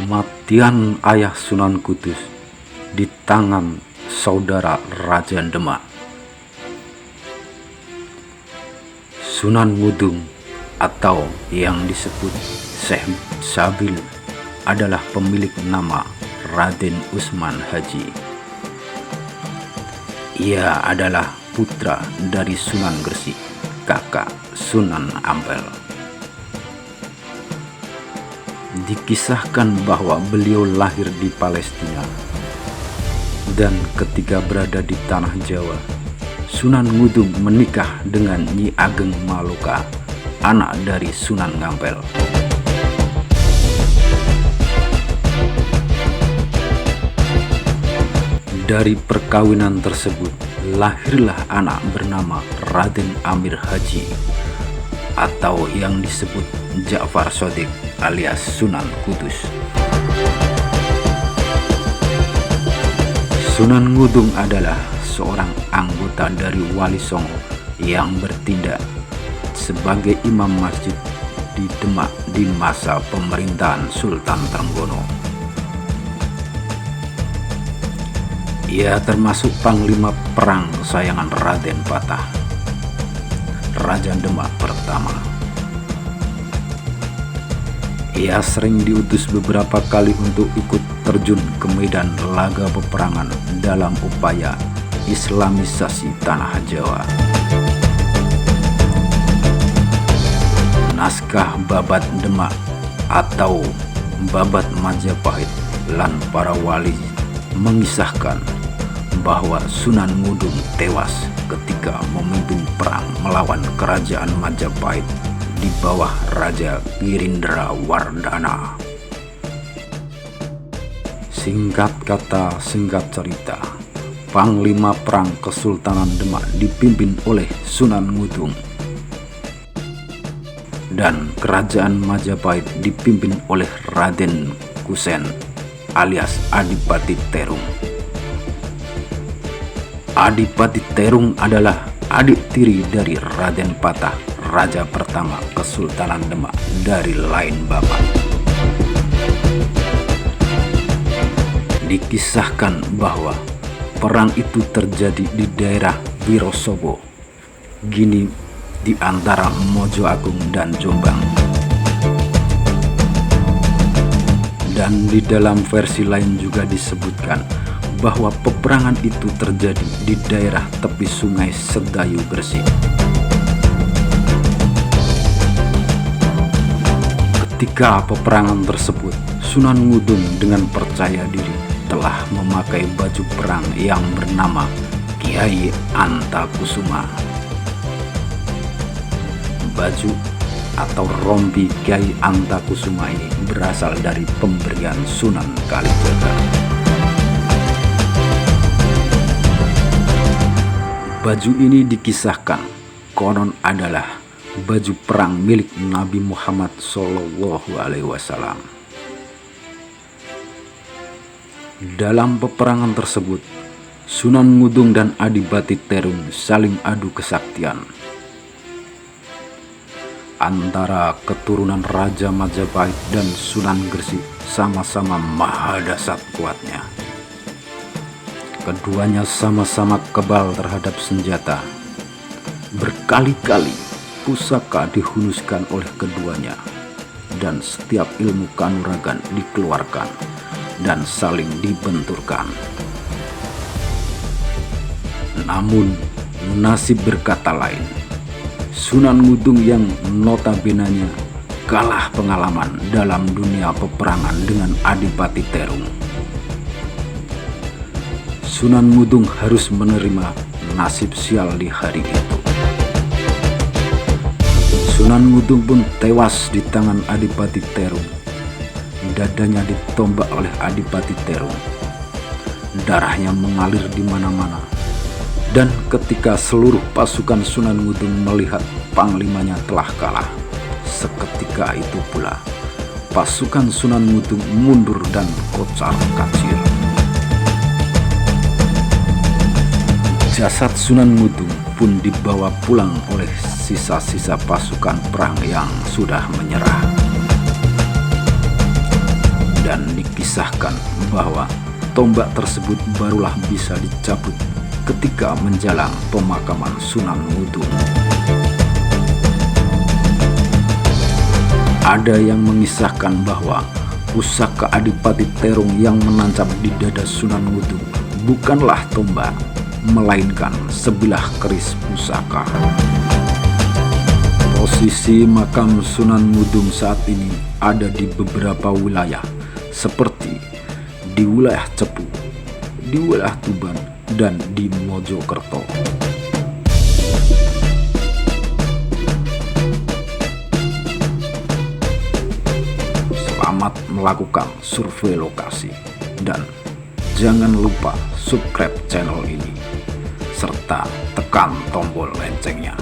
Kematian ayah Sunan Kudus di tangan saudara Raja Demak. Sunan Ngudung atau yang disebut Syekh Sabil adalah pemilik nama Raden Usman Haji. Ia adalah putra dari Sunan Gresik, kakak Sunan Ampel. Dikisahkan bahwa beliau lahir di Palestina dan ketika berada di tanah Jawa, Sunan Ngudung menikah dengan Nyi Ageng Maloka, anak dari Sunan Ngampel. Dari perkawinan tersebut lahirlah anak bernama Raden Amir Haji atau yang disebut Ja'far Shadiq alias Sunan Kudus. Sunan Ngudung adalah seorang anggota dari Wali Songo yang bertindak sebagai imam masjid di Demak di masa pemerintahan Sultan Trenggono. Ia termasuk panglima perang kesayangan Raden Patah, Raja Demak pertama. Ia sering diutus beberapa kali untuk ikut terjun ke medan laga peperangan dalam upaya Islamisasi tanah Jawa. Naskah Babat Demak atau Babat Majapahit lan para wali mengisahkan bahwa Sunan Ngudung tewas ketika memimpin perang melawan kerajaan Majapahit di bawah Raja Girindra Wardana. Singkat kata, singkat cerita, Panglima Perang Kesultanan Demak dipimpin oleh Sunan Ngudung dan Kerajaan Majapahit dipimpin oleh Raden Kusen alias Adipati Terung. Adipati Terung adalah adik tiri dari Raden Patah, Raja pertama Kesultanan Demak dari lain bapak. Dikisahkan bahwa perang itu terjadi di daerah Wirosobo, Gini, di antara Mojo Agung dan Jombang. Dan di dalam versi lain juga disebutkan bahwa peperangan itu terjadi di daerah tepi sungai Sedayu Gresik. Ketika peperangan tersebut, Sunan Ngudung dengan percaya diri telah memakai baju perang yang bernama Kiai Antakusuma. Baju atau rompi Kiai Antakusuma ini berasal dari pemberian Sunan Kalijaga. Baju ini dikisahkan konon adalah baju perang milik Nabi Muhammad SAW. Dalam peperangan tersebut, Sunan Ngudung dan Adipati Terung saling adu kesaktian. Antara keturunan Raja Majapahit dan Sunan Gresik sama-sama maha dahsyat kuatnya. Keduanya sama-sama kebal terhadap senjata. Berkali-kali pusaka dihunuskan oleh keduanya dan setiap ilmu kanuragan dikeluarkan dan saling dibenturkan. Namun nasib berkata lain. Sunan Ngudung yang notabenanya kalah pengalaman dalam dunia peperangan dengan Adipati Terung. Sunan Ngudung harus menerima nasib sial di hari itu. Sunan Ngudung pun tewas di tangan Adipati Terung. Dadanya ditombak oleh Adipati Terung. Darahnya mengalir di mana-mana. Dan ketika seluruh pasukan Sunan Ngudung melihat panglimanya telah kalah, seketika itu pula pasukan Sunan Ngudung mundur dan kocar-kacir. Jasad Sunan Ngudung pun dibawa pulang oleh sisa-sisa pasukan perang yang sudah menyerah. dan dikisahkan bahwa tombak tersebut barulah bisa dicabut ketika menjelang pemakaman Sunan Ngudung. Ada yang mengisahkan bahwa pusaka Adipati Terong yang menancap di dada Sunan Ngudung bukanlah tombak, melainkan sebilah keris pusaka. Posisi makam Sunan Ngudung saat ini ada di beberapa wilayah, seperti di wilayah Cepu, di wilayah Tuban, dan di Mojokerto. Selamat melakukan survei lokasi, dan jangan lupa subscribe channel ini serta tekan tombol loncengnya.